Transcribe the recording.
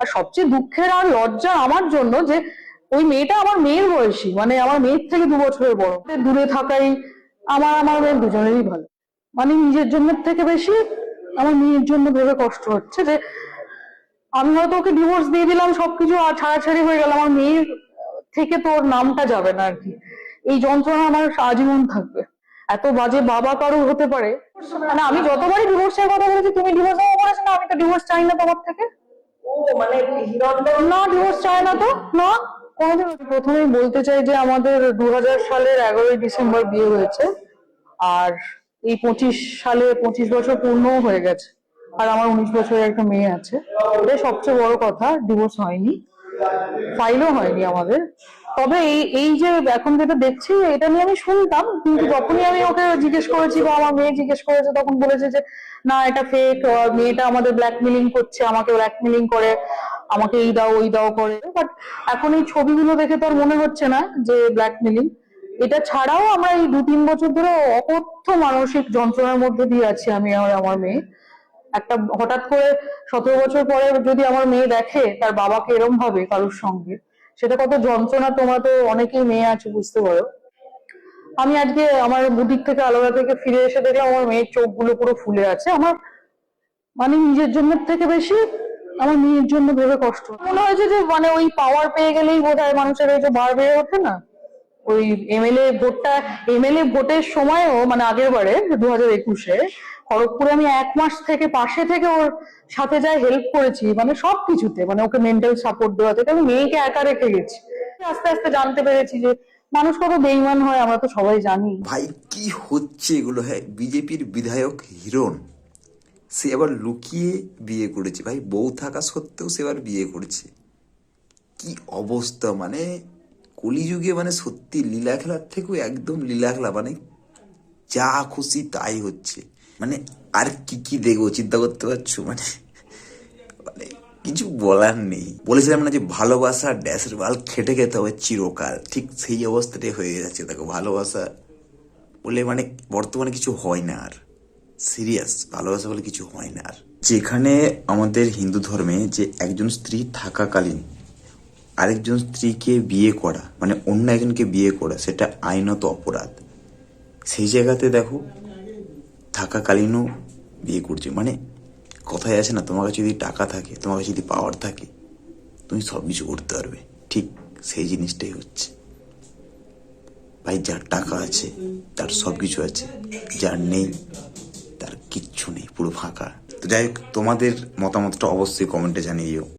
আর সবচেয়ে দুঃখের আর লজ্জা আমার জন্য যে ওই মেয়েটা আমার মেয়ের বয়সী, মানে আমার মেয়ের থেকে 2 বছরের বড়। দূরে থাকাই আমার মেয়ের দুজনেরই ভালো। মানে নিজের জন্য থেকে বেশি আমার মেয়ের জন্য ভেবে কষ্ট হচ্ছে যে আমি হয়তো ওকে ডিভোর্স দিয়ে দিলাম, সবকিছু আর ছাড়াছাড়ি হয়ে গেল, আমার মেয়ের থেকে তোর নামটা যাবে না আর কি। এই যন্ত্রণা আমার আজীবন থাকবে। এত বাজে বাবা কারো হতে পারে। মানে আমি যতবারই ডিভোর্সের কথা বলেছি, তুমি ডিভোর্স বলেছো না, আমি তো ডিভোর্স চাই না তোমার থেকে। ও মানে হিরণদন না, ডিভোর্স চায় না তো, না কোনোদিন। প্রথমেই বলতে চাই যে আমাদের 2000 সালের 11ই ডিসেম্বর বিয়ে হয়েছে, আর এই 25 সালে 25 বছর পূর্ণও হয়ে গেছে। আর আমার 19 বছরের একটা মেয়ে আছে। এটাই সবচেয়ে বড় কথা, ডিভোর্স হয়নি, ফাইলও হয়নি আমাদের। তবে এই এই যে এখন যেটা দেখছি, এটা নিয়ে আমি শুনতাম, কিন্তু যখনই আমি ওকে জিজ্ঞেস করেছি বা আমার মেয়ে জিজ্ঞেস করেছে, তখন বলেছে যে না, এটা ফেক, মেয়েটা আমাদের ব্ল্যাকমেলিং করছে, আমাকে ব্ল্যাকমেলিং করে, আমাকে এই দাও ওই দাও করে। বাট এখন এই ছবিগুলো দেখে তো আর মনে হচ্ছে না যে ব্ল্যাকমেলিং। এটা ছাড়াও আমরা এই 2-3 বছর ধরে অকথ্য মানসিক যন্ত্রণার মধ্যে দিয়ে আছি আমি আর আমার মেয়ে। একটা হঠাৎ করে 17 বছর পরে যদি আমার মেয়ে দেখে তার বাবাকে এরম ভাবে কারোর সঙ্গে, সেটা কত যন্ত্রণা। তোমরা তো অনেকেই মেয়ে আছে, বুঝতে পারো। আমি আজকে আমার বুটিক থেকে আলাদা থেকে ফিরে এসে দেখলাম আমার মেয়ের চোখগুলো পুরো ফুলে আছে। আমার মানে নিজের জন্য থেকে বেশি আমার মেয়ের জন্য ভেবে কষ্ট হচ্ছে। মনে হয়েছে যে মানে ওই পাওয়ার পেয়ে গেলেই বোধহয় মানুষের ওই যে বার বেড়ে ওঠে না, ওই এমএলএ ভোটের সময়ও, মানে আগের বারে 2021-এ খড়গপুরে আমি 1 মাস থেকে পাশে থেকে ওর সাথে যাই, হেল্প করেছি, মানে সবকিছুতে, মানে ওকে মেন্টাল সাপোর্ট দেওয়া থেকে আমি মেয়েকে একা রেখে গেছি। আস্তে আস্তে জানতে পেরেছি যে মানুষ কত বেইমান হয়, আমরা তো সবাই জানি। ভাই কি হচ্ছে এগুলো? হ্যাঁ, বিজেপির বিধায়ক হিরণ সে আবার লুকিয়ে বিয়ে করেছে ভাই, বউ থাকা সত্ত্বেও সে আবার বিয়ে করেছে। কি অবস্থা! মানে কলিযুগে মানে সত্যি লীলা খেলার থেকেও একদম লীলা খেলা, মানে যা খুশি তাই হচ্ছে। মানে আর কি কি দেখবো চিন্তা করতে পারছো? মানে মানে কিছু বলার নেই। বলেছিলাম না যে ভালোবাসা ড্যাশের বাল খেটে খেতে হবে চিরকাল, ঠিক সেই অবস্থাটাই হয়ে যাচ্ছে। দেখো, ভালোবাসা বলে মানে বর্তমানে কিছু হয় না আর। সিরিয়াস, ভালোবাসা বলে কিছু হয় না আর। যেখানে আমাদের হিন্দু ধর্মে যে একজন স্ত্রী থাকাকালীন আরেকজন স্ত্রীকে বিয়ে করা, মানে অন্য একজনকে বিয়ে করা, সেটা আইনত অপরাধ। সেই জায়গাতে দেখো থাকাকালীনও বিয়ে করছে। মানে কথায় আছে না, তোমার কাছে যদি টাকা থাকে, তোমার কাছে যদি পাওয়ার থাকে, তুমি সব কিছু করতে পারবে। ঠিক সেই জিনিসটাই হচ্ছে ভাই। যার টাকা আছে তার সব কিছু আছে, যার নেই তার কিচ্ছু নেই, পুরো ফাঁকা। তো যাই হোক, তোমাদের মতামতটা অবশ্যই কমেন্টে জানিও।